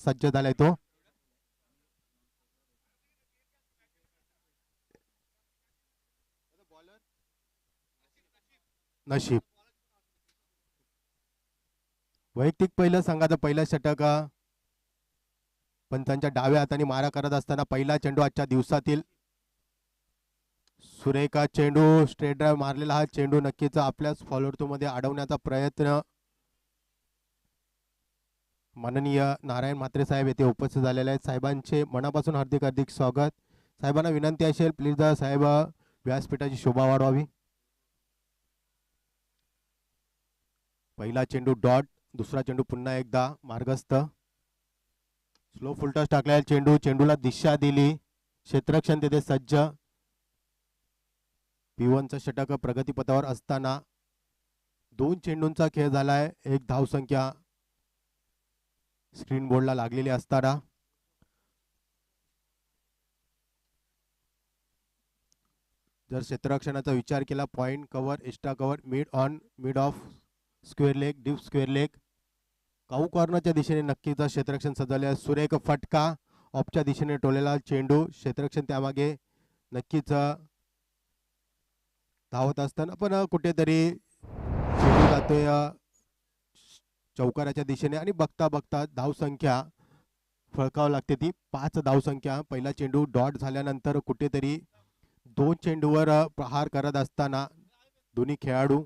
सज्ज झालाय तो. नशीब. वैयक्तिक पहिलं संघाचं पहिलं षटक पंचांच्या डाव्या हाताने मारा करत असताना पहिला चेंडू आजच्या दिवसातील. सुरेखा चेंडू स्ट्रेट ड्राइव्ह मारलेला हा चेंडू नक्कीच आपल्याच फॉलोअर मध्ये अडवण्याचा प्रयत्न. माननीय नारायण म्हात्रे साहेब येथे उपस्थित झालेले आहेत. साहेबांचे मनापासून हार्दिक हार्दिक स्वागत. साहेबांना विनंती असेल प्लीज साहेब व्यासपीठाची शोभा वाढवावी. पहिला चेंडू डॉट, दुसरा चेंडू पुन्हा एकदा मार्गस्थ. स्लो फुलटॉस टाकलेला चेंडू, चेंडूला दिशा दिली, क्षेत्ररक्षण तिथे सज्ज. P1चं षटक प्रगतीपथावर असताना 2 चेंडूंचा खेळ झालाय. एक धावसंख्या स्क्रीन बोर्डला लागलेली असताना जर क्षेत्ररक्षणाचा विचार केला point cover, extra cover, mid off square leg, deep square leg, cow कॉर्नरच्या दिशेने नक्कीच क्षेत्ररक्षण सजवले. सुरेख फटका, ऑफच्या दिशेने टोलेला चेंडू, क्षेत्ररक्षण त्यामागे नक्कीच धावत असताना पण कुठेतरी चेंडू जातोय चौकाराच्या दिशेने आणि बघता बघता धावसंख्या फळकावं लागते ती 5 धावसंख्या. पहिला चेंडू डॉट झाल्यानंतर कुठेतरी 2 चेंडूवर प्रहार करत असताना दोन्ही खेळाडू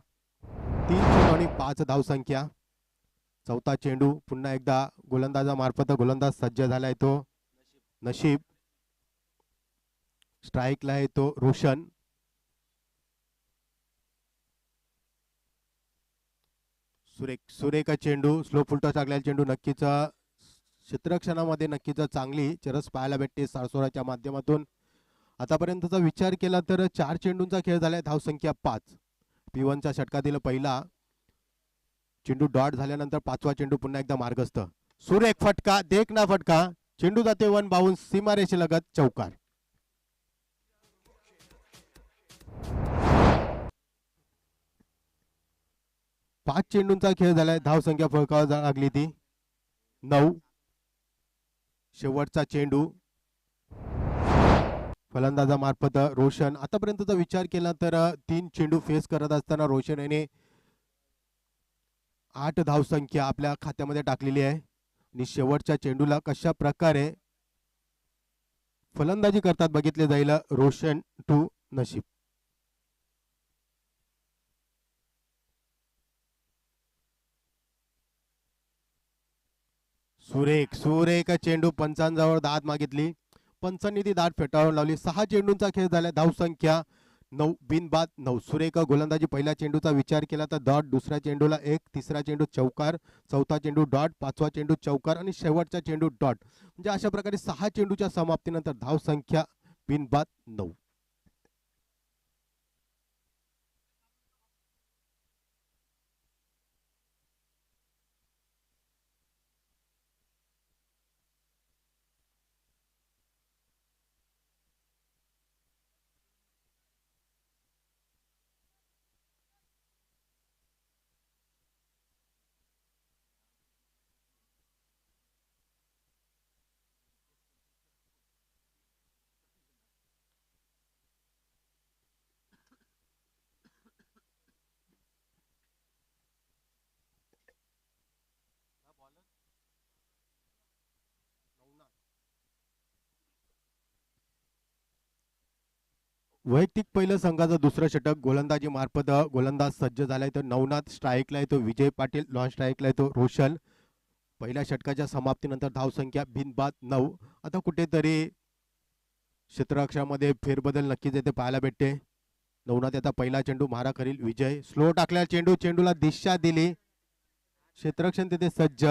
3 चेंडू आणि 5 धावसंख्या. चौथा चेंडू पुन्हा एकदा गोलंदाजामार्फत गोलंदाज सज्ज झालाय तो नशीब. स्ट्राईकला आहे तो रोशन. सुरेख चेंडू, स्लो फुलटॉस टाकलेला चेंडू नक्कीच क्षेत्ररक्षणामध्ये नक्कीच चांगली चरस पाहायला भेटते सारसोराच्या माध्यमातून. आतापर्यंतचा विचार केला तर 4 चेंडूंचा खेळ झालाय, धावसंख्या 5. P1च्या षटकातील पहिला चेंडू डॉट झाल्यानंतर 5वा चेंडू पुन्हा एकदा मार्गस्थ. सुरेख फटका, देखना फटका, चेंडू जाते 1 बाउन्स, सीमारेषेलगत चौकार. पाच चेंडूंचा खेळ झालाय, धावसंख्या फळकावर लागली ती 9. शेवटचा चेंडू फलंदाजामार्फत रोशन. आतापर्यंतचा विचार केला तर 3 चेंडू फेस करत असताना रोशन याने 8 धावसंख्या आपल्या खात्यामध्ये टाकलेली आहे आणि शेवटच्या चेंडूला कशा प्रकारे फलंदाजी करतात बघितले जाईल रोशन टू नशीब. सुरेख चेंडू पंचांजवळ दाद मागितली, पंचांनी ती दाद फेटाळून लावली. 6 चेंडूंचा खेळ झाला, धावसंख्या 9, बिनबाद 9. सुरेख गोलंदाजी. पहिल्या चेंडूचा विचार केला तर डॉट, दुसऱ्या चेंडूला 1, तिसरा चेंडू चौकार, चौथा चेंडू डॉट, 5वा चेंडू चौकार आणि शेवटचा चेंडू डॉट. म्हणजे अशा प्रकारे 6 चेंडूच्या समाप्तीनंतर धावसंख्या बिनबाद 9. वैयक्तिक पहिलं संघाचं दुसरं षटक गोलंदाजी मार्फत गोलंदाज सज्ज झालाय तर नवनाथ. स्ट्राईकला येतो विजय पाटील, लॉन स्ट्राईकला येतो रोशन. पहिल्या षटकाच्या समाप्तीनंतर धावसंख्या बिनबाद 9. आता कुठेतरी क्षेत्ररक्षणामध्ये फेरबदल नक्कीच येथे पाहायला भेटते. नवनाथ आता पहिला चेंडू मारा करील विजय. स्लो टाकलेला चेंडू, चेंडूला दिशा दिली, क्षेत्ररक्षण तिथे सज्ज.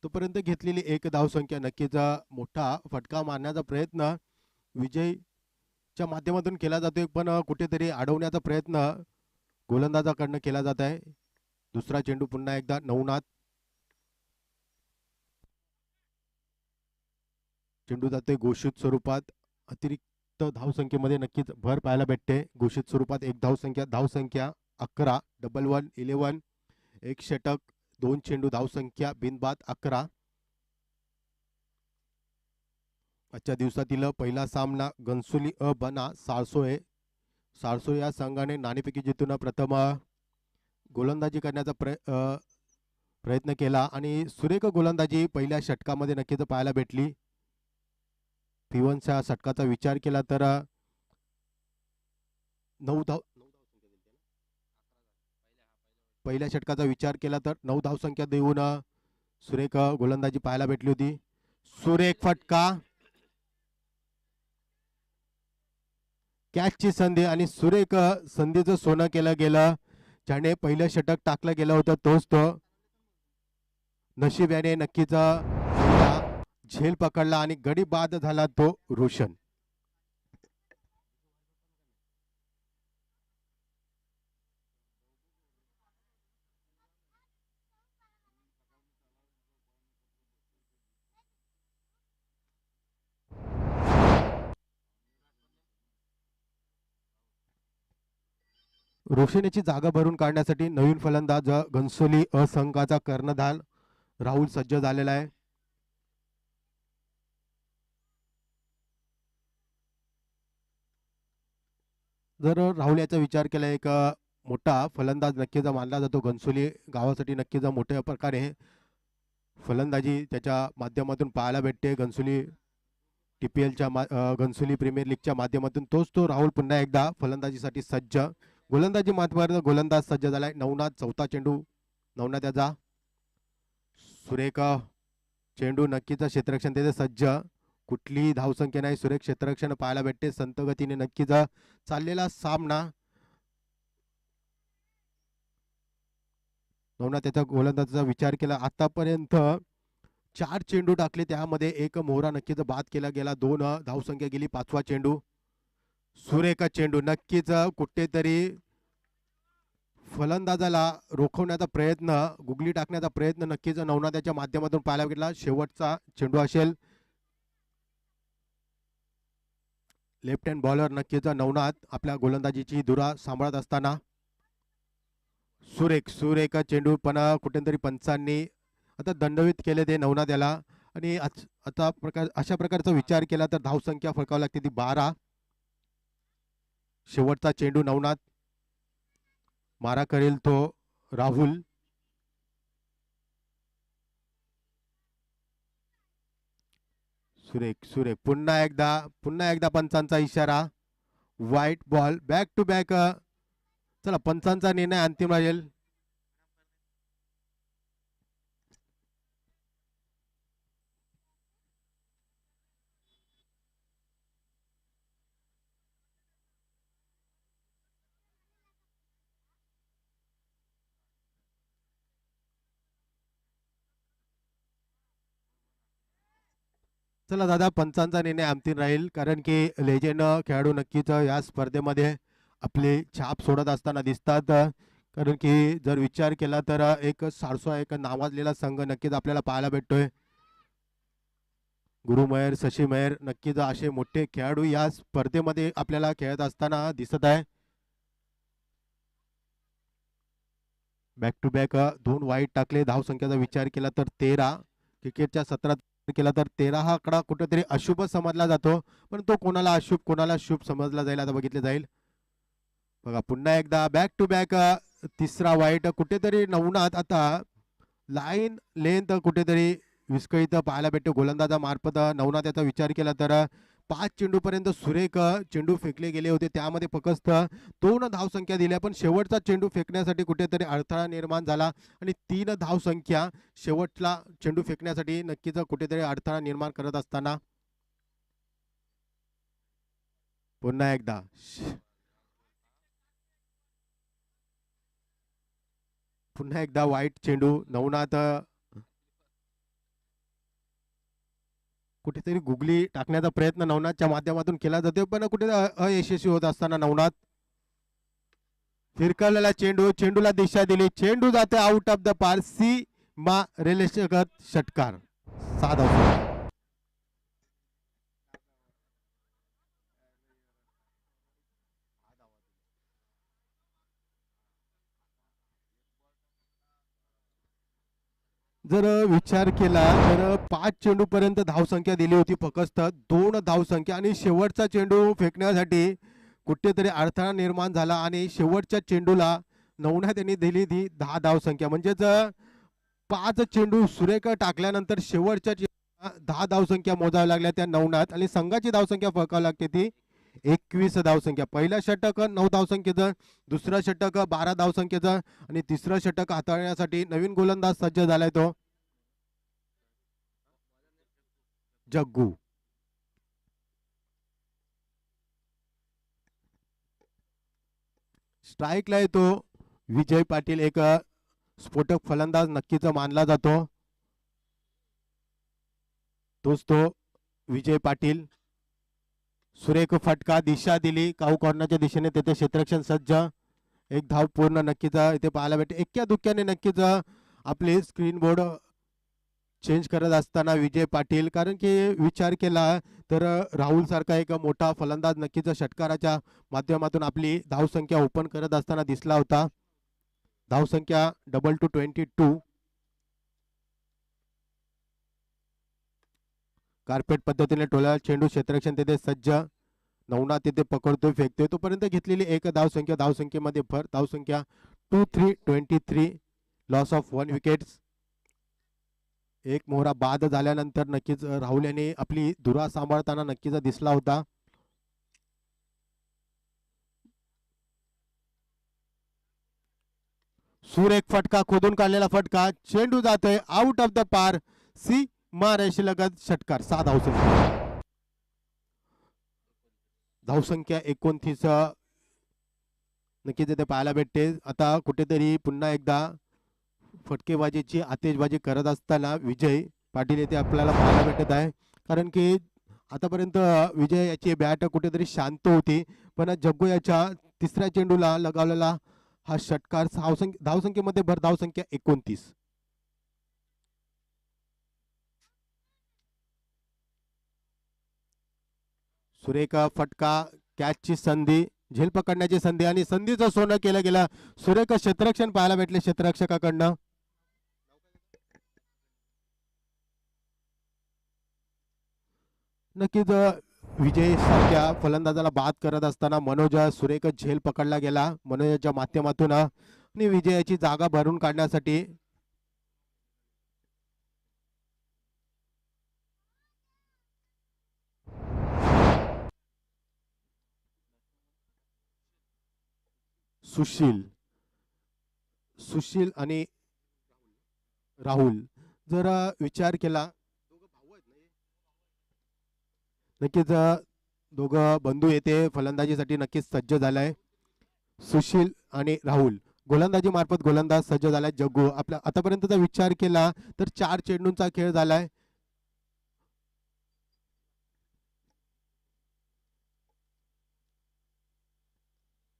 तोपर्यंत घेतलेली 1 धावसंख्या. नक्कीच मोठा फटका मारण्याचा प्रयत्न विजयच्या माध्यमातून केला जातोय पण कुठेतरी अडवण्याचा प्रयत्न गोलंदाजाकडनं केला जात आहे. दुसरा चेंडू पुन्हा एकदा नवनाथ. चेंडू जातोय घोषित स्वरूपात. अतिरिक्त धावसंख्येमध्ये नक्कीच भर पाहायला भेटते. घोषित स्वरूपात 1 धावसंख्या, धावसंख्या 11, 11, 11, एक षटक 2 चेंडू धावसंख्या बिनबाद 11. आजच्या दिवसातील पहिला सामना घनसोली अ बना साळसोळे. साळसोळे या संघाने नाणेफेकी जिंकून प्रथम गोलंदाजी करण्याचा प्रयत्न केला आणि सुरेख गोलंदाजी पहिल्या षटकामध्ये नक्कीच पाहायला भेटली. पिवनच्या षटकाचा विचार केला तर 9 धाव पहिल्या षटकाचा विचार केला तर 9 धावसंख्या देऊन सुरेख गोलंदाजी पाहायला भेटली होती. सुरेख फटका, कॅचची संधी आणि सुरेख संधीचं सोनं केलं गेलं. ज्याने पहिलं षटक टाकलं गेलं होतं तोच तो. नशीब याने नक्कीच झेल पकडला आणि गडी बाद झाला तो रोशन. रोशन याची जागा भरून काढण्यासाठी नवीन फलंदाज घनसोली असंघाचा कर्णधार राहुल सज्ज झालेला आहे. जर राहुल याचा विचार केला एक मोठा फलंदाज नक्कीच मानला जातो. घनसोली गावासाठी नक्कीच मोठ्या प्रकारे फलंदाजी त्याच्या माध्यमातून पाहायला भेटते. घनसोली TPLच्या घनसोली प्रीमियर लीगच्या माध्यमातून तोच तो राहुल पुन्हा एकदा फलंदाजीसाठी सज्ज. गोलंदाजी माध्यमावर गोलंदाज सज्ज झालाय. नवनाथ चौथा चेंडू, नवनाथ त्याचा सुरेख चेंडू नक्कीच क्षेत्ररक्षण त्याचे सज्ज. कुठलीही धावसंख्या नाही, सुरेख क्षेत्ररक्षण पाहायला भेटते. संत गतीने नक्कीच चाललेला सामना. नवनाथ त्याचा गोलंदाजाचा विचार केला. आतापर्यंत 4 चेंडू टाकले, त्यामध्ये एक मोहरा नक्कीच बाद केला गेला. 2 धावसंख्या गेली. 5वा चेंडू, सुरेख चेंडू, नक्कीच कुठेतरी फलंदाजाला रोखवण्याचा प्रयत्न, गुगली टाकण्याचा प्रयत्न नक्कीच नवनाथाच्या माध्यमातून पाहायला गेला. शेवटचा चेंडू असेल. लेफ्ट हँड बॉलर नक्कीच नवनाथ आपल्या गोलंदाजीची धुरा सांभाळत असताना. सुरेख चेंडू पण कुठेतरी पंचांनी आता दंडवित केले ते नवनाथ याला. आणि अशा प्रकारचा विचार केला तर धावसंख्या फळकावी लागते ती 12. शेवटचा चेंडू नवनाथ, मारा करेल तो राहुल. सुरेख पुन्हा एकदा पंचांचा इशारा. White ball, back to back. चला, पंचांचा निर्णय अंतिम राहील. चला दादा, पंचांचा निर्णय अंतिम राहील, कारण की लेजेंड खेळाडू नक्कीच या स्पर्धेमध्ये आपली छाप सोडत असताना दिसतात. कारण की जर विचार केला तर एक सारसा एक नावाजलेला संघ नक्कीच आपल्याला पाहायला भेटतोय. गुरु मेहर, शशी मेहर, नक्कीच असे मोठे खेळाडू या स्पर्धेमध्ये आपल्याला खेळत असताना दिसत आहे. बॅक टू बॅक 2 वाईट टाकले. धावसंख्येचा विचार केला तर 13. क्रिकेटच्या 17 केला तर 13 हा आकडा कुठेतरी अशुभ समजला जातो, पण तो कोणाला अशुभ कोणाला शुभ समजला जाईल आता बघितले जाईल. बघा, पुन्हा एकदा बॅक टू बॅक तिसरा वाईट. कुठेतरी नवनाथ आता लाईन लेंथ कुठेतरी विस्कळीत पाहायला भेटतो गोलंदाजा मार्फत. नवनाथ याचा विचार केला तर 5 चेंडू पर्यंत सुरेख चेंडू फेकले गेले होते, त्यामध्ये फक्त 2 धावसंख्या दिल्या. पण शेवटचा चेंडू फेकण्यासाठी कुठेतरी अडथळा निर्माण झाला आणि 3 धावसंख्या शेवटला चेंडू फेकण्यासाठी नक्कीच कुठेतरी अडथळा निर्माण करत असताना पुन्हा एकदा वाईट चेंडू. नवनाथ कुठेतरी गुगली टाकण्याचा प्रयत्न नवनाथच्या माध्यमातून केला जातो, पण कुठे अयशस्वी होत असताना नवनाथ. फिरकवलेला चेंडू, चेंडूला दिशा दिली, चेंडू जाते आउट ऑफ द पार. मा रेलेशगत षटकार. 6 धावा. जर विचार केला तर 5 चेंडू पर्यंत धावसंख्या दिली होती, फक्त 2 धावसंख्या आणि शेवटचा चेंडू फेकण्यासाठी कुठेतरी अडथळा निर्माण झाला आणि शेवटच्या चेंडूला नवना त्यांनी दिली ती 10 धावसंख्या. म्हणजेच 5 चेंडू सुरेख टाकल्यानंतर शेवटच्या 10 धावसंख्या मोजाव्या लागल्या त्या नवनात आणि संघाची धावसंख्या फळकावी लागते ती 21 धावसंख्या. पहिलं षटक 9 धावसंख्येचं, दुसरं षटक 12 धावसंख्येचं आणि तिसरं षटक हाताळण्यासाठी नवीन गोलंदाज सज्ज झालाय तो जग्गू. स्ट्राईकला येतो विजय पाटील, एक स्फोटक फलंदाज नक्कीच मानला जातो. तोच तो विजय पाटील. सुरेख फटका, दिशा दिली काऊ कॉर्नरच्या दिशेने, तेथे क्षेत्ररक्षण सज्ज, एक धाव पूर्ण नक्कीच इथे पाहायला भेटते. एक्क्या दुक्क्याने नक्कीच आपले स्क्रीन बोर्ड चेंज करत असताना विजय पाटील, कारण की विचार केला तर राहुल सारखा एक मोठा फलंदाज नक्कीच षटकाराच्या माध्यमातून आपली धावसंख्या ओपन करत असताना दिसला होता. धावसंख्या 22-22. कार्पेट पद्धतीने टोला चेंडू, क्षेत्ररक्षण तेथे सज्ज, नवना तिथे पकडतोय, फेकतोय, तोपर्यंत घेतलेली एक धावसंख्या, धावसंख्येमध्ये भर, धावसंख्या 2-3-23, लॉस ऑफ 1 विकेट्स. एक मोहरा बाद झाल्यानंतर नक्कीच राहुल याने आपली धुरा सांभाळताना नक्कीच दिसला होता. सुरेख फटका, खोदून काढलेला फटका, चेंडू जातोय आउट ऑफ द पार, सी मारेशी लगत षटकार. 6 धावसंख्या. धावसंख्या 29 नक्कीच इथे पाहायला भेटते. आता कुठेतरी पुन्हा एकदा फटकेबाजीची आतिषबाजी करत असताना विजय पाटील येथे आपल्याला पाहायला भेटत आहे, कारण की आतापर्यंत विजय याची बॅट कुठेतरी शांत होती, पण जग्गू याच्या तिसऱ्या चेंडूला लगावलेला हा षटकार. धावसंख्येमध्ये भर, धावसंख्या 29. सुरेख फटका, कॅचची संधी, झेल पकडण्याची संधी आणि संधीचं सोनं केलं गेलं. सुरेख क्षेत्ररक्षण पाहायला भेटले क्षेत्ररक्षकाकडनं. नक्कीच विजय सारख्या फलंदाजाला बाद करत असताना मनोज सुरेख झेल पकडला गेला मनोजच्या माध्यमातून आणि विजयाची जागा भरून काढण्यासाठी सुशील आणि राहुल. जर विचार केला, नक्कीच दोघं बंधू येथे फलंदाजीसाठी नक्कीच सज्ज झालाय. सुशील आणि राहुल गोलंदाजी मार्फत गोलंदाज सज्ज झालाय. जग्गू, आपला आतापर्यंतचा विचार केला तर 4 चेंडूंचा खेळ झालाय.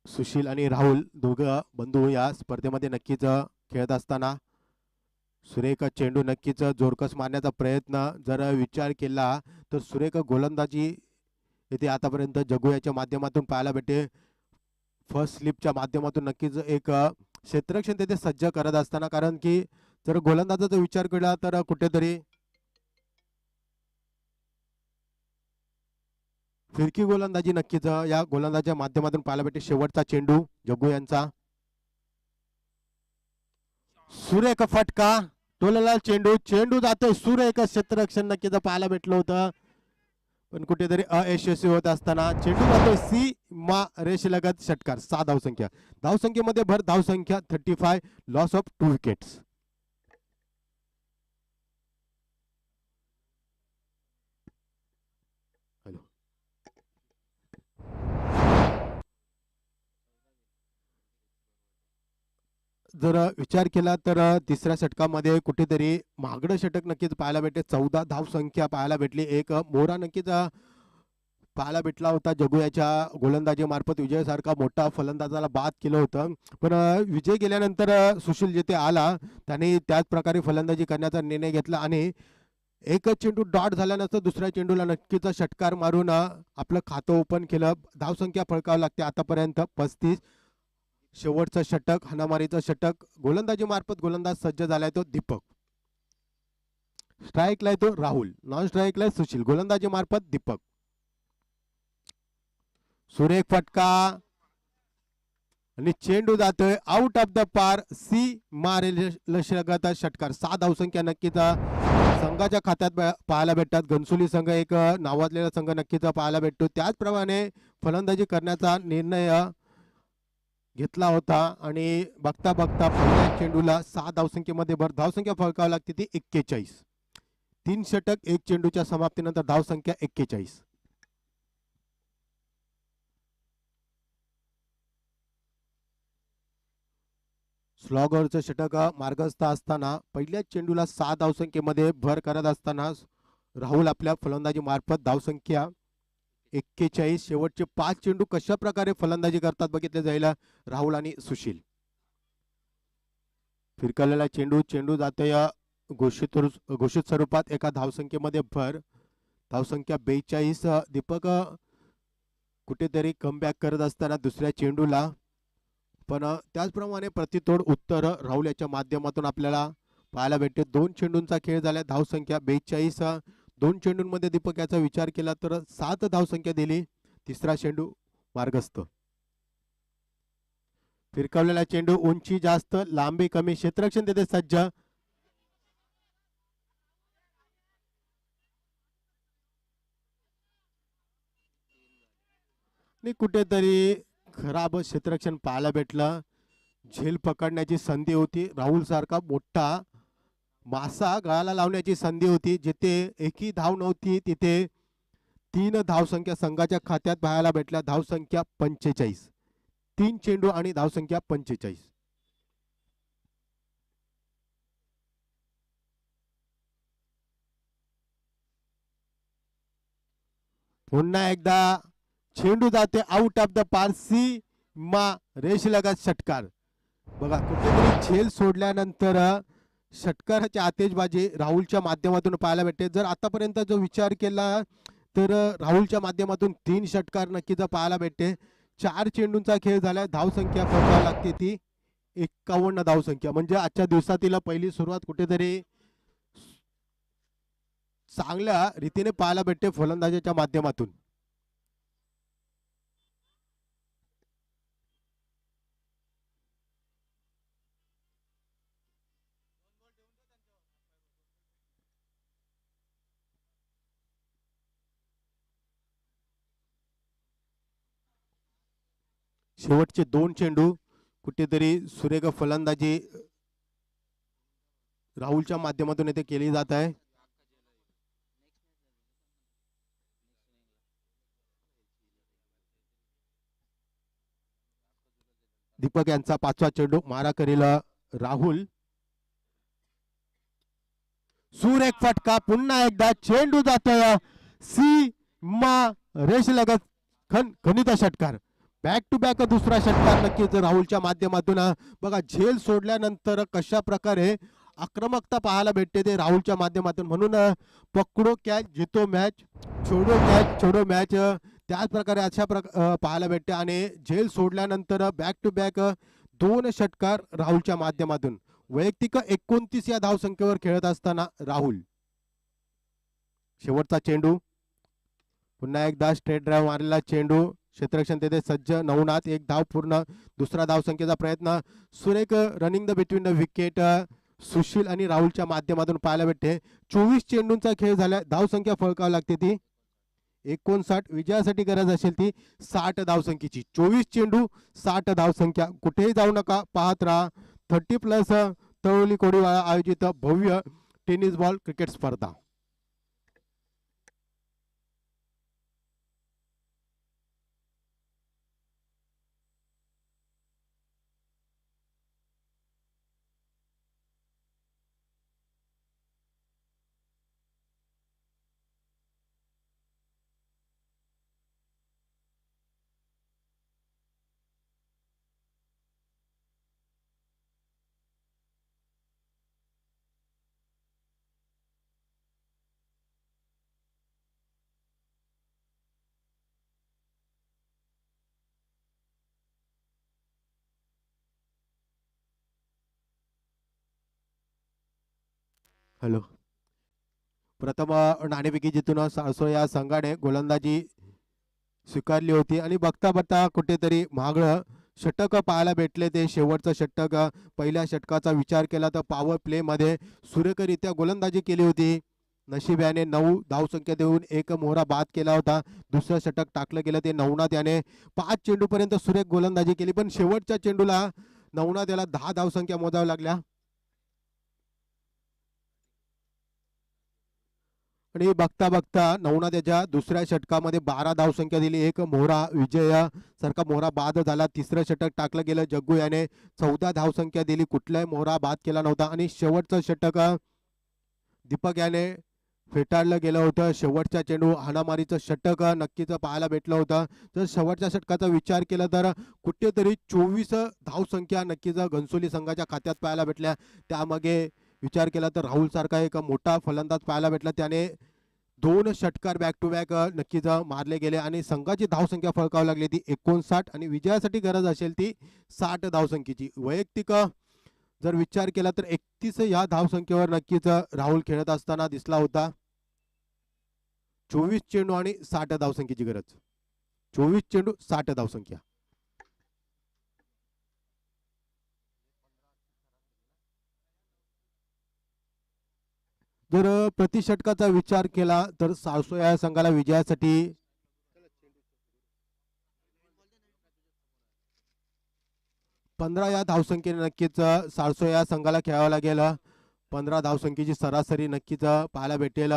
सुशील आणि राहुल दोघं बंधू या स्पर्धेमध्ये नक्कीच खेळत असताना सुरेख चेंडू नक्कीच जोरकस मारण्याचा प्रयत्न जर विचार केला तर सुरेख गोलंदाजी येथे आतापर्यंत जग्गू याच्या माध्यमातून पाहायला भेटते. फर्स्ट स्लिपच्या माध्यमातून नक्कीच एक क्षेत्ररक्षण तेथे सज्ज करत असताना, कारण की जर गोलंदाजाचा विचार केला तर कुठेतरी फिरकी गोलंदाजी नक्कीच या गोलंदाजाच्या माध्यमातून पाहायला भेटते. शेवटचा चेंडू जग्गू यांचा. सुरेख फटका, टोलला चेंडू, चेंडू जातोय सुरेख, क्षेत्ररक्षण नक्कीच पाहायला भेटलं होतं, पण कुठेतरी अयशस्वी होत असताना चेंडू जातोय सी मा रेषेलगत षटकार. 6 धावसंख्या. धावसंख्येमध्ये भर, धावसंख्या 35, लॉस ऑफ 2 विकेट्स. जर विचार केला तर तिसऱ्या षटकामध्ये कुठेतरी महागडं षटक नक्कीच पाहायला भेटते. 14 धावसंख्या पाहायला भेटली. एक मोहरा नक्कीच पाहायला भेटला होता. जग्गू याच्या गोलंदाजी मार्फत विजय सारखा मोठा फलंदाजाला बाद केलं होतं, पण विजय गेल्यानंतर सुशील जिथे आला त्याने त्याच प्रकारे फलंदाजी करण्याचा निर्णय घेतला आणि एक चेंडू डॉट झाल्यानंतर दुसऱ्या चेंडूला नक्कीच षटकार मारून आपलं खातं ओपन केलं. धावसंख्या फळकावं लागते आतापर्यंत 35. शेवटचं षटक, हाणामारीचं षटक, गोलंदाजी मार्फत गोलंदाज सज्ज झालाय तो दीपक. स्ट्राईकला आहे तो राहुल, नॉन स्ट्राईकला आहे सुशील. गोलंदाजी मार्फत दीपक. सुरेख फटका आणि चेंडू जातोय आउट ऑफ द पार. सी मारेल षटकार. 6 धावसंख्या नक्कीच संघाच्या खात्यात पाहायला भेटतात. घनसोली संघ एक नावाजलेला संघ नक्कीच पाहायला भेटतो. त्याचप्रमाणे फलंदाजी करण्याचा निर्णय घेतला होता आणि बघता बघता पहिल्या चेंडूला 6 धावसंख्येमध्ये भर धावसंख्या फळकावी लागते ती 41. 3 षटक 1 चेंडूच्या समाप्तीनंतर धावसंख्या 41. स्लॉगरचं षटक मार्गस्थ असताना पहिल्या चेंडूला 6 धावसंख्येमध्ये भर करत असताना राहुल आपल्या फलंदाजी मार्फत धावसंख्या 41. शेवटचे 5 चेंडू कशा प्रकारे फलंदाजी करतात बघितले जाईल राहुल आणि सुशील. फिरकलेला चेंडू जाते घोषित स्वरूपात एका धावसंख्येमध्ये भर. धावसंख्या 42. दीपक कुठेतरी कमबॅक करत असताना दुसऱ्या चेंडूला, पण त्याचप्रमाणे प्रतितोड उत्तर राहुल याच्या माध्यमातून आपल्याला पाहायला भेटते. 2 चेंडूंचा खेळ झाला. धावसंख्या 42. 2 चेंडूंमध्ये दीपक याचा विचार केला तर 7 धावसंख्या दिली. तिसरा चेंडू मार्गस्थ. फिरकवलेला चेंडू उंची जास्त लांबी कमी. क्षेत्ररक्षण तिथे सज्ज. आणि कुठेतरी खराब क्षेत्ररक्षण पाहायला भेटलं. झेल पकडण्याची संधी होती. राहुल सारखा मोठा मासा गळाला लावण्याची संधी होती. जिथे एकही धाव नव्हती तिथे 3 धावसंख्या संघाच्या खात्यात पाहायला भेटल्या. धावसंख्या 45. 3 चेंडू आणि धावसंख्या 45. पुन्हा एकदा चेंडू जाते आउट ऑफ द पार. सी मा रेषलगत षटकार. बघा कुठेतरी झेल सोडल्यानंतर षटकाराची आतिषबाजी राहुलच्या माध्यमातून पाहायला भेटते. जर आतापर्यंत जो विचार केला तर राहुलच्या माध्यमातून 3 षटकार नक्कीच पाहायला भेटते. 4 चेंडूंचा खेळ झाला. धावसंख्या फळकावी लागते ती 51 धावसंख्या. म्हणजे आजच्या दिवसातील पहिली सुरुवात कुठेतरी चांगल्या रीतीने पाहायला भेटते फलंदाजाच्या माध्यमातून. शेवटचे 2 चेंडू कुठेतरी सुरेख फलंदाजी राहुलच्या माध्यमातून येथे केली जात आहे. दीपक यांचा 5वा चेंडू मारा करेल राहुल. सुरेख फटका. पुन्हा एकदा चेंडू जातोय सी मा रेषलगत खनित षटकार. बॅक टू बॅक दुसरा षटकार नक्कीच राहुलच्या माध्यमातून. बघा झेल सोडल्यानंतर कशा प्रकारे आक्रमकता पाहायला भेटते ते राहुलच्या माध्यमातून. म्हणून पकडो कॅच जितो मॅच, छोडो कॅच छोडो मॅच. त्याच प्रकारे अशा पाहायला भेटते. आणि झेल सोडल्यानंतर बॅक टू बॅक 2 षटकार राहुलच्या माध्यमातून. वैयक्तिक 29 या धावसंख्येवर खेळत असताना राहुल. शेवटचा चेंडू. पुन्हा एकदा स्ट्रेट ड्राइव्ह मारलेला चेंडू. क्षेत्ररक्षण तेथे सज्ज. 9 नाथ 1 धाव पूर्ण. दुसरा धावसंख्येचा प्रयत्न. सुरेख running the between the wicket Sushil आणि राहुलच्या माध्यमातून पाहायला भेटते. 24 चेंडूंचा खेळ झाला. धावसंख्या फळकावी लागते ती 59. विजयासाठी गरज असेल ती 60 धावसंख्येची. 24 चेंडू 60 धावसंख्या. कुठेही जाऊ नका, पाहत राहा 30+ तळोली कोडीवाळा आयोजित भव्य टेनिस बॉल क्रिकेट स्पर्धा. हॅलो. प्रथम नाणेफेकी जिथून साळसोळ या संघाने गोलंदाजी स्वीकारली होती आणि बघता बघता कुठेतरी महागडं षटक पाहायला भेटले. ते शेवटचं षटक पहिल्या षटकाचा विचार केला तर पॉवर प्ले मध्ये सुरेखरित्या गोलंदाजी केली होती. नशिब्याने 9 धावसंख्या देऊन एक मोहरा बाद केला होता. दुसरं षटक टाकलं गेलं ते नवनाथ याने 5 चेंडूपर्यंत सुरेख गोलंदाजी केली, पण शेवटच्या चेंडूला नवनाथ याला 10 धावसंख्या मोजाव्या लागल्या आणि बघता बघता नवनाथ याच्या दुसऱ्या षटकामध्ये 12 धावसंख्या दिली. एक मोहरा विजय सारखा मोहरा बाद झाला. तिसरं षटक टाकलं गेलं. जग्गू याने 14 धावसंख्या दिली, कुठलाही मोहरा बाद केला नव्हता आणि शेवटचं षटक दीपक याने फेटाळलं गेलं होतं. शेवटच्या चेंडू हाणामारीचं षटक नक्कीच पाहायला भेटलं होतं. जर शेवटच्या षटकाचा विचार केला तर कुठेतरी 24 धावसंख्या नक्कीच घनसोली संघाच्या खात्यात पाहायला भेटल्या. त्यामागे विचार केला तर राहुल सारखा एक मोठा फलंदाज पाहायला भेटला. त्याने 2 षटकार बॅक टू बॅक नक्कीच मारले गेले आणि संघाची धावसंख्या फळकावं लागली ती 59 आणि विजयासाठी गरज असेल ती 60 धावसंख्येची. वैयक्तिक जर विचार केला तर 31 या धावसंख्येवर नक्कीच राहुल खेळत असताना दिसला होता. 24 चेंडू आणि 60 धावसंख्येची गरज. 24 चेंडू 60 धावसंख्या. जर प्रतिषटकाचा विचार केला तर साळसो या संघाला विजयासाठी 15 या धावसंख्येने नक्कीच साळसो या संघाला खेळावं लागेल. 15 धावसंख्येची सरासरी नक्कीच पाहायला भेटेल.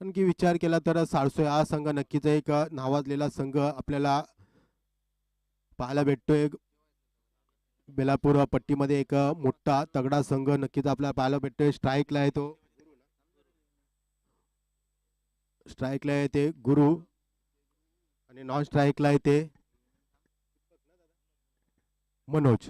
आणखी विचार केला तर साळसो हा संघ नक्कीच एक नावाजलेला संघ आपल्याला पाहायला भेटतोय. बेलापूर पट्टीमध्ये एक मोठा तगडा संघ नक्कीच आपल्याला पाहायला भेटतोय. स्ट्राईकला आहे तो, स्ट्राईकला आहे ते गुरु आणि नॉन स्ट्राईकला आहे ते मनोज.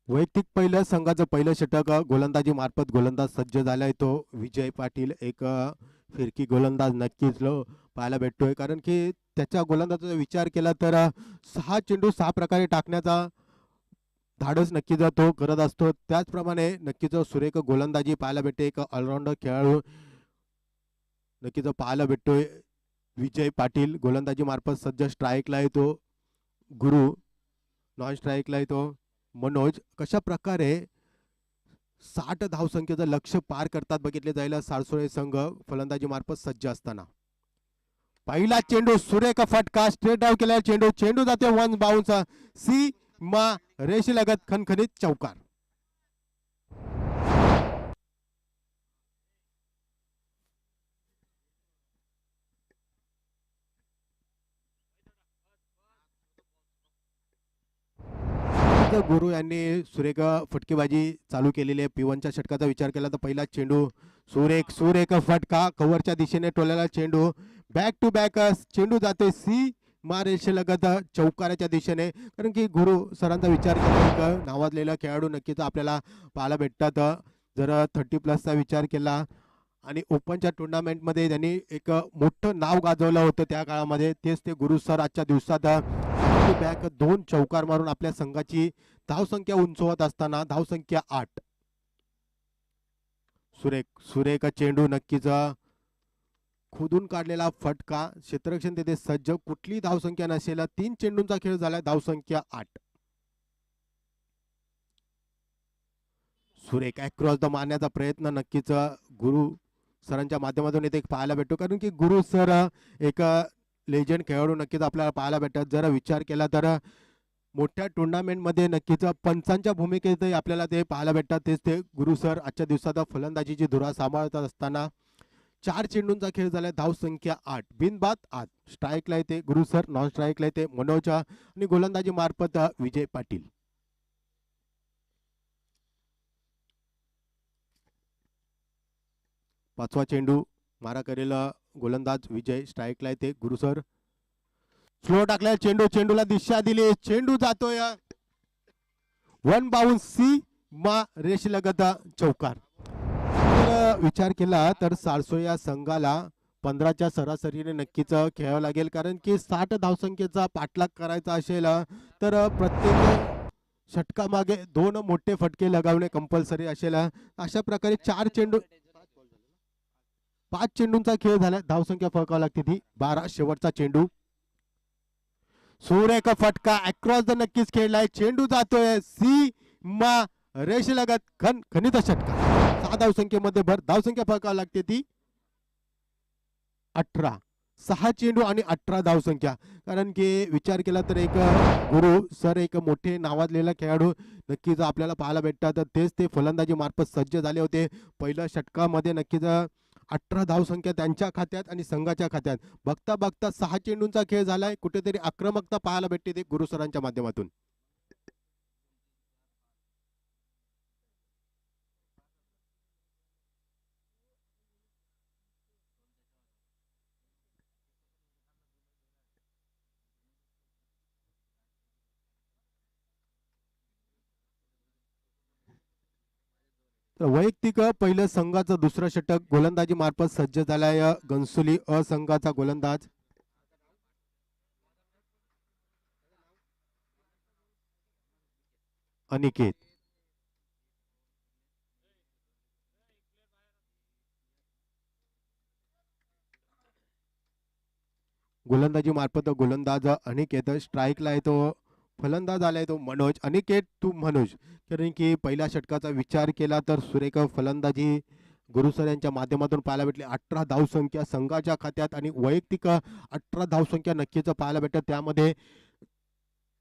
वैयक्तिक पहिल्या संघाचं पहिलं षटक गोलंदाजी मार्फत गोलंदाज सज्ज झालाय तो विजय पाटील. एक फिरकी गोलंदाज नक्कीच पाहायला भेटतोय, कारण की त्याच्या गोलंदाजाचा विचार केला तर 6 चेंडू 6 प्रकारे टाकण्याचा धाडस नक्कीच तो करत असतो. त्याचप्रमाणे नक्कीच सुरेख गोलंदाजी पाहायला भेटते. एक ऑलराऊंडर खेळाडू नक्कीच पाहायला भेटतोय विजय पाटील. गोलंदाजी मार्फत सज्ज. स्ट्राईकला येतो गुरु, नॉन स्ट्राईकला येतो मनोज. कशा प्रकारे 60 धावसंख्येचं लक्ष्य पार करतात बघितले जाईल साळसोळे संघ फलंदाजी मार्फत सज्ज असताना. पहिला चेंडू सुरेख फटका, स्ट्रेट डाव केलेला चेंडू, चेंडू जाते वन बाउन्स सी मा रेषेलगत खणखणीत चौकार. गुरु यांनी सुरेख फटकेबाजी चालू केलेली आहे. P1च्या षटकाचा विचार केला तर पहिला चेंडू सुरेख सुरेख फटका, कव्हरच्या दिशेने टोलेला चेंडू, बॅक टू बॅक चेंडू जाते सी मारेषेलगत चौकाराच्या दिशेने. कारण की गुरु सरांचा विचार केला एक नावाजलेला खेळाडू नक्कीच आपल्याला पाहायला भेटतात. जर 30+ विचार केला आणि ओपनच्या टुर्नामेंटमध्ये त्यांनी एक मोठं नाव गाजवलं होतं त्या काळामध्ये, तेच ते गुरु सर आजच्या दिवसात बॅक 2 चौकार मारून आपल्या संघाची धावसंख्या उंचवत असताना धावसंख्या 8. सुरेख सुरेख चेंडू नक्कीच खोदून काढलेला फटका, क्षेत्ररक्षण तेथे सज्ज, कुठली धावसंख्या नसेल. 3 चेंडूंचा खेळ झाला, धावसंख्या 8. सुरेख क्रॉस द मारण्याचा प्रयत्न नक्कीच गुरु सरांच्या माध्यमातून इथे पाहायला भेटतो, कारण की गुरु सर एक लेजंड खेळाडू नक्कीच आपल्याला पाहायला भेटतात. जर विचार केला तर मोठ्या टुर्नामेंटमध्ये नक्कीच पंचांच्या भूमिकेतही आपल्याला ते पाहायला भेटतात. तेच ते गुरु सर आजच्या दिवसात फलंदाजीची धुरा सांभाळत असताना 4 चेंडूंचा खेळ झालाय, धाव संख्या 8, बिनबाद 8. स्ट्राईकला येते गुरु सर, नॉन स्ट्राईकला येते मनोज आणि गोलंदाजी मार्फत विजय पाटील. पाचवा चेंडू मारा करेल गोलंदाज विजय, स्ट्राईकला येते गुरु सर. स्लो टाकलाय चेंडू, चेंडूला दिशा दिली, चेंडू जातोय वन बाउन्स सी मा रेष लगत चौकार. विचार केला तर सारसो या संघाला 15च्या सरासरीने नक्कीच खेळावं लागेल, कारण की 60 धावसंख्येचा पाठलाग करायचा असेल तर प्रत्येक षटकामागे 2 मोठे फटके लगावणे कंपल्सरी असेल. अशा प्रकारे 5 चेंडूंचा खेळ झाला, धावसंख्या फळकावं लागते ती 12. शेवटचा चेंडू, सुरेख फटका अक्रॉस द नक्कीच खेळलाय, चेंडू जातोय सी मा रेष लगत खनित षटका. 6 धावसंख्येमध्ये भर, धावसंख्या फळकावं लागते ती 18. 6 चेंडू आणि 18 धावसंख्या. कारण की विचार केला तर एक गुरु सर एक मोठे नावाजलेला खेळाडू नक्कीच आपल्याला पाहायला भेटतात. तेच ते फलंदाजी मार्फत सज्ज झाले होते. पहिल्या षटकामध्ये नक्कीच 18 धावसंख्या त्यांच्या खात्यात आणि संघाच्या खात्यात. बघता बघता 6 चेंडूंचा खेळ झालाय, कुठेतरी आक्रमकता पाहायला भेटते ते गुरु सरांच्या माध्यमातून. वैयक्तिक पहिलं संघाचं दुसरं षटक गोलंदाजी मार्फत सज्ज झालाय घनसोली संघाचा गोलंदाज अनिकेत. गोलंदाजी मार्फत गोलंदाज अनिकेत, स्ट्राईकला येतो फलंदाज आलाय तो मनोज. अनिकेत तू मनोज, कारण की पहिल्या षटकाचा विचार केला तर सुरेख फलंदाजी गुरुसर यांच्या माध्यमातून पाहायला भेटले. 18 धावसंख्या संघाच्या खात्यात आणि वैयक्तिक 18 धावसंख्या नक्कीच पाहायला भेटतात. त्यामध्ये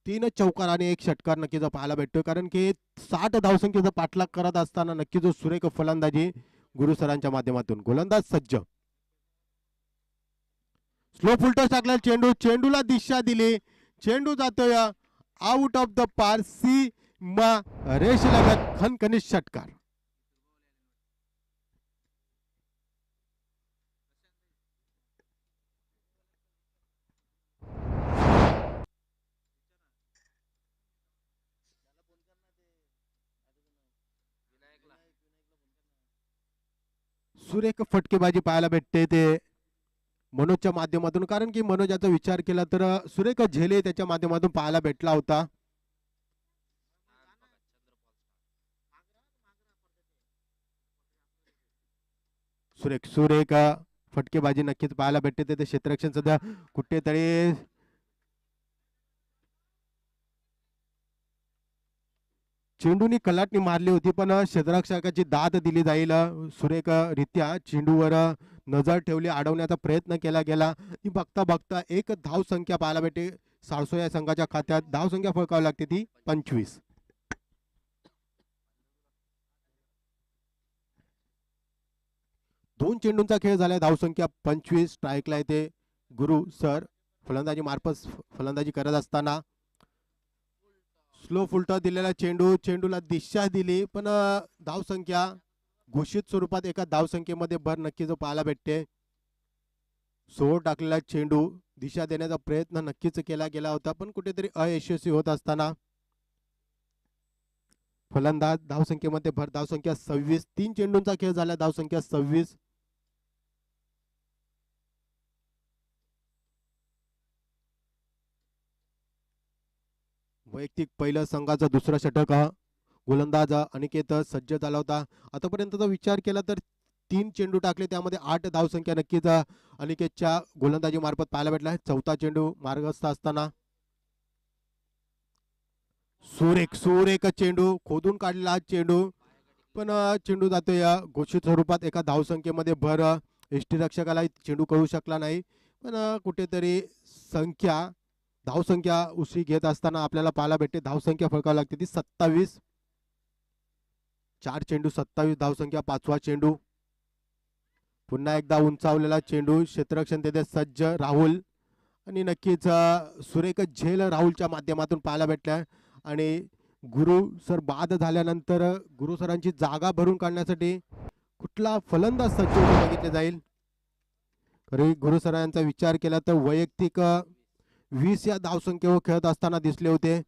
3 चौकार आणि 1 षटकार नक्कीच पाहायला भेटतोय, कारण की 60 धावसंख्येचा पाठलाग करत असताना नक्कीच सुरेख फलंदाजी गुरुसरांच्या माध्यमातून. गोलंदाज सज्ज, स्लो फुलटॉस टाकला चेंडू, चेंडूला दिशा दिली, चेंडू जातोय आउट ऑफ द पार सी मा रेष लगत खणखणीत षटकार. सुरेख फटकेबाजी पाहायला भेटते ते मनोजच्या माध्यमातून, कारण की मनोज याचा विचार केला तर सुरेख झेले त्याच्या माध्यमातून पाहायला भेटला होता. सुरेख सुरेख फटकेबाजी नक्कीच पाहायला भेटते ते क्षेत्ररक्षण सध्या कुठेतरी चेंडूनी कलाटणी मारली होती, पण क्षेत्ररक्षकाची दाद दिली जाईल. सुरेख रित्या चेंडूवर नजर ठेवली, अडवण्याचा प्रयत्न केला गेला. बघता बघता 1 धावसंख्या पाहायला भेटते सारसो या संघाच्या खात्यात. धावसंख्या फळकावी लागते ती 25. 2 चेंडूंचा खेळ झाला, धावसंख्या 25. स्ट्राईकला येते गुरु सर, फलंदाजी मार्फत फलंदाजी करत असताना स्लो फुलटॉस दिलेला चेंडू, चेंडूला दिशा दिली, पण धावसंख्या घोषित स्वरूपात एका धावसंख्येमध्ये भर नक्कीच पाहायला भेटते. सोड टाकलेला चेंडू दिशा देण्याचा प्रयत्न नक्कीच केला गेला होता, पण कुठेतरी अयशस्वी होत असताना फलंदाज धावसंख्येमध्ये भर, धावसंख्या 26. 3 चेंडूंचा खेळ झाला, धावसंख्या 26. वैयक्तिक पहिलं संघाचं दुसरं षटक गोलंदाज अनिकेत सज्ज झाला होता. आतापर्यंतचा विचार केला तर 3 चेंडू टाकले, त्यामध्ये 8 धावसंख्या नक्कीच अनिकेतच्या गोलंदाजी मार्फत पाहायला भेटला. 4था चेंडू मार्गस्थ असताना सुरेख सुरेख चेंडू, खोदून काढलेला हा चेंडू, पण चेंडू जातोय घोषित स्वरूपात एका धावसंख्येमध्ये भर. यष्टीरक्षकाला चेंडू कळू शकला नाही, पण कुठेतरी धावसंख्या उसळी घेत असताना आपल्याला पाहायला भेटते. धावसंख्या फळकावी लागते ती 27. 4 चेंडू 27 धावसंख्या. 5वा चेंडू, पुन्हा एकदा उंचावलेला चेंडू, क्षेत्ररक्षण तेथे सज्ज राहुल आणि नक्कीच सुरेख झेल राहुलच्या माध्यमातून पाहायला भेटल्या. आणि गुरु सर बाद झाल्यानंतर गुरु सरांची जागा भरून काढण्यासाठी कुठला फलंदाज सज्ज होतो बघितले जाईल. खरी गुरु सरांचा विचार केला तर वैयक्तिक 20 या धावसंख्येवर खेळत असताना दिसले होते.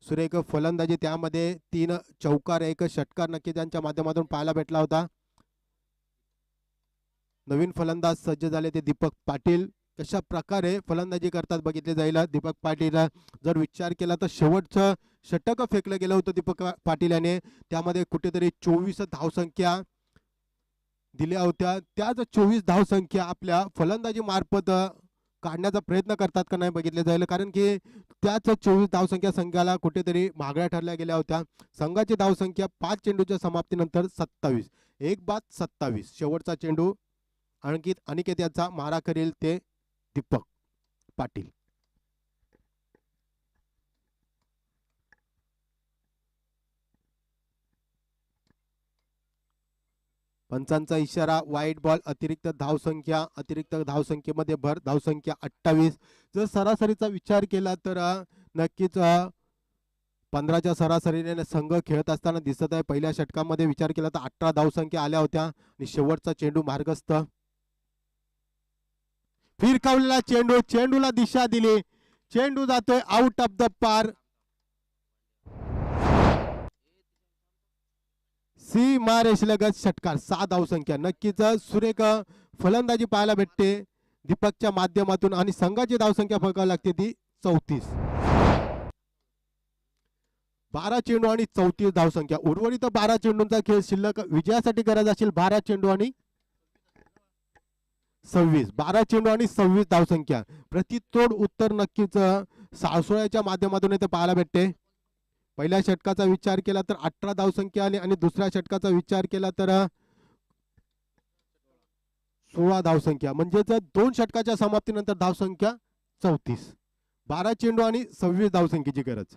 सुरेख फलंदाजी, त्यामध्ये 3 चौकार 1 षटकार नक्की त्यांच्या माध्यमातून पाहायला भेटला होता. नवीन फलंदाज सज्ज झाले ते दीपक पाटील. कशा प्रकारे फलंदाजी करतात बघितले जाईल. दीपक पाटील जर विचार केला तर शेवटचं षटक फेकलं गेलं होतं दीपक पाटील याने, त्यामध्ये कुठेतरी 24 धावसंख्या दिल्या होत्या. त्याच 24 धावसंख्या आपल्या फलंदाजी मार्फत काढण्याचा प्रयत्न करतात का नाही बघितले जाईल, कारण की त्याच 24 धावसंख्या संघाला कुठेतरी महागड्या ठरल्या गेल्या होत्या. संघाची धावसंख्या 5 चेंडूच्या समाप्तीनंतर 27, 1 बाद 27. शेवटचा चेंडू अनिकेत याचा मारा करेल ते दीपक पाटील. पंचांचा इशारा, वाईट बॉल. अतिरिक्त धावसंख्येमध्ये भर, धावसंख्या 28. जर सरासरीचा विचार केला तर नक्कीच 15च्या सरासरीने संघ खेळत असताना दिसत आहे. पहिल्या षटकामध्ये विचार केला तर 18 धावसंख्या आल्या होत्या आणि शेवटचा चेंडू मार्गस्थ. फिरकावलेला चेंडू, चेंडूला दिशा दिली, चेंडू जातोय आउट ऑफ द पार. सीमारेषलगत षटकार, 6 धावसंख्या. नक्कीच सुरेख फलंदाजी पाहायला भेटते दीपकच्या माध्यमातून आणि संघाची धावसंख्या बघावी लागते ती 34. 12 चेंडू आणि 34 धावसंख्या. उर्वरित 12 चेंडूंचा खेळ शिल्लक. विजयासाठी गरज असेल 12 चेंडू आणि 26. 12 चेंडू आणि 26 धावसंख्या. प्रतितोड उत्तर नक्कीच साळसोळ्याच्या माध्यमातून इथे पाहायला भेटते. पहिल्या षटकाचा विचार केला तर 18 धावसंख्या आली आणि दुसऱ्या षटकाचा विचार केला तर 16 धावसंख्या. म्हणजेच 2 षटकाच्या समाप्तीनंतर धावसंख्या 34. 12 चेंडू आणि 26 धावसंख्येची गरज.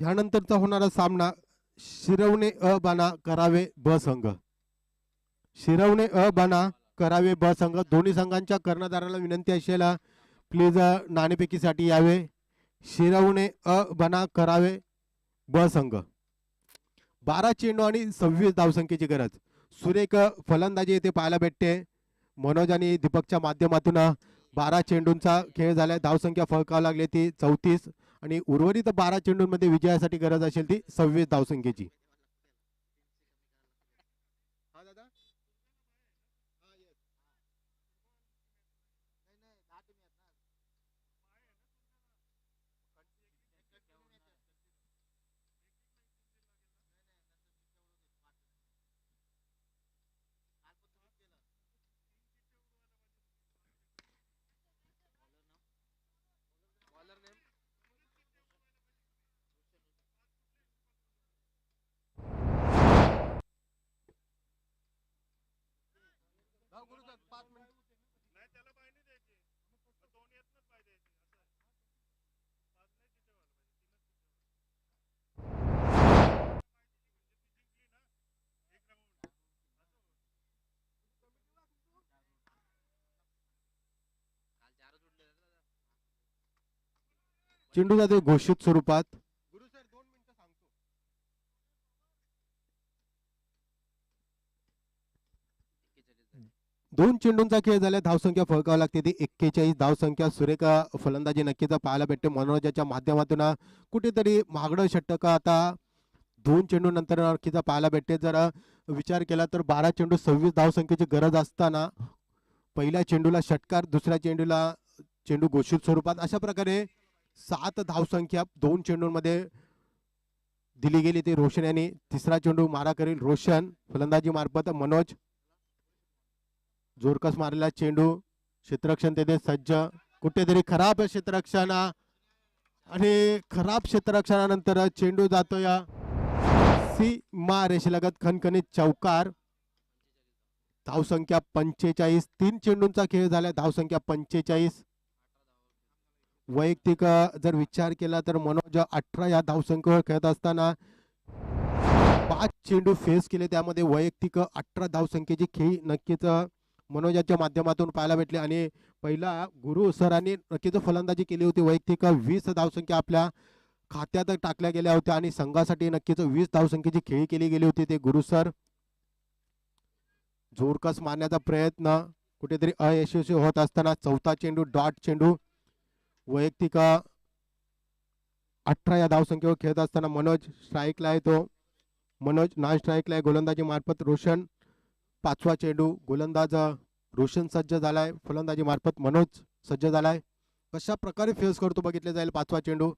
यानंतरचा होणारा सामना शिरवणे अ बाना करावे ब संघ. शिरवणे अ बाना करावे ब संघ. दोन्ही संघांच्या कर्णधाराला विनंती असेल प्लीज नाणेफेकीसाठी यावे. शिरवणे अ बाना करावे ब संघ. 12 चेंडू आणि 26 धावसंख्येची गरज. सुरेख फलंदाजी येथे पाहायला भेटते मनोज आणि दीपकच्या माध्यमातून. 12 चेंडूंचा खेळ झालाय. धावसंख्या फळकावं लागली ती 34 आणि उर्वरित 12 चेंडूंमध्ये विजयासाठी गरज असेल ती 26 धावसंख्येची. चेंडू जाते घोषित स्वरूपात. दोन चेंडूंचा खेळ झाला. धावसंख्या फळकावं लागते ती 41 धावसंख्या. सुरेख फलंदाजी नक्कीच पाहायला भेटते मनोरंजनाच्या माध्यमातून. कुठेतरी महागडं षटक आता 2 चेंडू नंतर नक्कीच पाहायला भेटते. जर विचार केला तर 12 चेंडू 26 धावसंख्येची गरज असताना पहिल्या चेंडूला षटकार, दुसऱ्या चेंडूला चेंडू घोषित स्वरूपात. अशा प्रकारे 7 धावसंख्या 2 चेंडूंमध्ये दिली गेली ती रोशन यांनी. तिसरा चेंडू मारा करेल रोशन फलंदाजी मार्फत. मनोज जोरकस मारलेला चेंडू, क्षेत्ररक्षण तेथे सज्ज. कुठेतरी खराब क्षेत्ररक्षण आणि खराब क्षेत्ररक्षणानंतर चेंडू जातो या सीमा रेषेलगत. खणखणीत चौकार. धावसंख्या 45. 3 चेंडूंचा खेळ झाला, धावसंख्या 45. वैयक्तिक जर विचार केला तर मनोज 18 या धावसंख्येवर खेळत असताना 5 चेंडू फेस केले, त्यामध्ये वैयक्तिक 18 धावसंख्येची खेळी नक्कीच मनोजाच्या माध्यमातून पाहायला भेटले. आणि पहिला गुरु सरांनी नक्कीच फलंदाजी केली होती. वैयक्तिक 20 धावसंख्या आपल्या खात्यात टाकल्या गेल्या होत्या आणि संघासाठी नक्कीच 20 धावसंख्येची खेळी केली गेली होती. ते गुरु सर जोरकस मारण्याचा प्रयत्न कुठेतरी अयशस्वी होत असताना चौथा चेंडू डॉट चेंडू, वैयक्तिक 18 या धावसंख्येवर खेळत असताना मनोज स्ट्राईकला येतो. मनोज नॉन स्ट्राईकला आहे गोलंदाजी मार्फत. रोशन 5वा चेंडू, गोलंदाज रोशन सज्ज झालाय, फलंदाजी मार्फत मनोज सज्ज झालाय. कशा प्रकारे फेस करतो बघितले जाईल. 5वा चेंडू,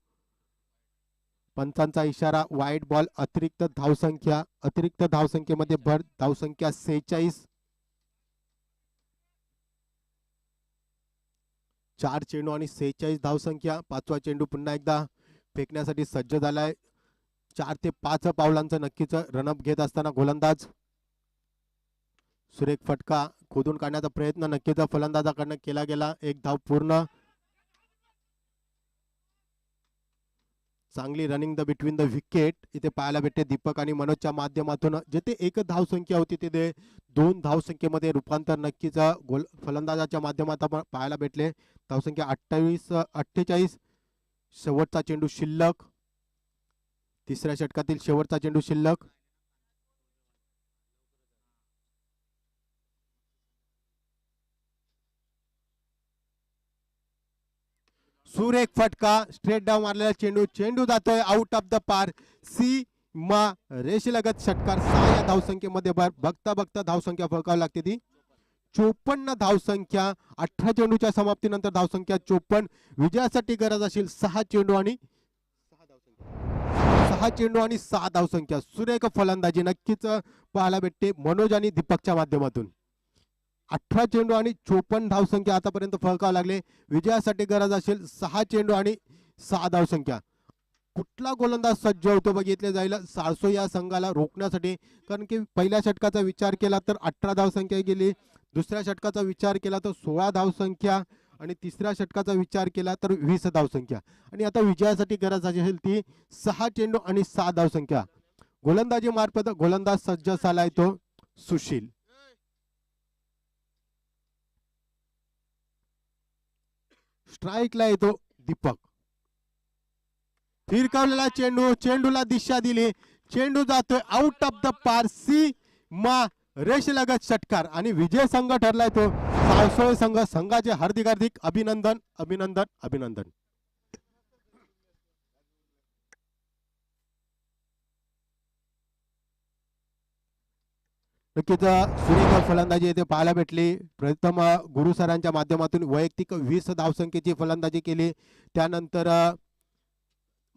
पंचांचा इशारा, वाईट बॉल, अतिरिक्त धावसंख्या. अतिरिक्त धावसंख्येमध्ये भर, धावसंख्या 46. 4 चेंडू आणि 46 धावसंख्या. 5वा चेंडू पुन्हा एकदा फेकण्यासाठी सज्ज झालाय. 4 ते 5 पावलांचं नक्कीच रनअप घेत असताना गोलंदाज. सुरेख फटका खोदून काढण्याचा प्रयत्न नक्कीच फलंदाजाकडनं केला गेला. 1 धाव पूर्ण. चांगली running the between the wicket इथे पाहायला भेटते दीपक आणि मनोजच्या माध्यमातून. जिथे 1 धावसंख्या होती तिथे 2 धावसंख्येमध्ये रूपांतर नक्कीच फलंदाजाच्या माध्यमातून पाहायला भेटले. धावसंख्या 48. शेवटचा चेंडू शिल्लक, तिसऱ्या षटकातील शेवटचा चेंडू शिल्लक. सुरेख फटका, स्ट्रेट डाऊन मारलेला चेंडू, चेंडू जातोय आउट ऑफ द पार. सीमा रेषेलगत षटकार. 6 या धावसंख्येमध्ये बघता बघता धावसंख्या फळकावी लागते ती 54 धावसंख्या. 18 चेंडूच्या समाप्तीनंतर धावसंख्या 54. विजयासाठी गरज असेल 6 चेंडू आणि 6 धावसंख्या. सुरेख फलंदाजी नक्कीच पाहायला भेटते मनोज आणि दीपकच्या माध्यमातून. 18 चेंडू आणि 54 धावसंख्या आतापर्यंत फळकावं लागले. विजयासाठी गरज असेल 6 चेंडू आणि 6 धावसंख्या. कुठला गोलंदाज सज्ज होतो बघितले जाईल सारसो या संघाला रोखण्यासाठी. कारण की पहिल्या षटकाचा विचार केला तर 18 धावसंख्या गेली, दुसऱ्या षटकाचा विचार केला तर 16 धावसंख्या आणि तिसऱ्या षटकाचा विचार केला तर 20 धावसंख्या. आणि आता विजयासाठी गरज असेल ती 6 चेंडू आणि 6 धावसंख्या. गोलंदाजी मार्फत गोलंदाज सज्ज झालाय तो सुशील. स्ट्राईकला येतो दीपक. फिरकावलेला चेंडू, चेंडूला दिशा दिली, चेंडू जातोय आउट ऑफ द पार. सीमा रेषेलगत षटकार आणि विजय संघ ठरलाय तो साळसोळे संघ. संघाचे हार्दिक हार्दिक अभिनंदन अभिनंदन अभिनंदन. नक्कीच सुरेख फलंदाजी येथे पाहायला भेटली. प्रथम गुरु सरांच्या माध्यमातून वैयक्तिक 20 धावसंख्येची फलंदाजी केली. त्यानंतर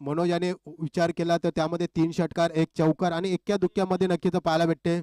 मनोज याने विचार केला तर त्यामध्ये 3 षटकार, 1 चौकार आणि एक्क्या दुक्क्यामध्ये नक्कीच पाहायला भेटते.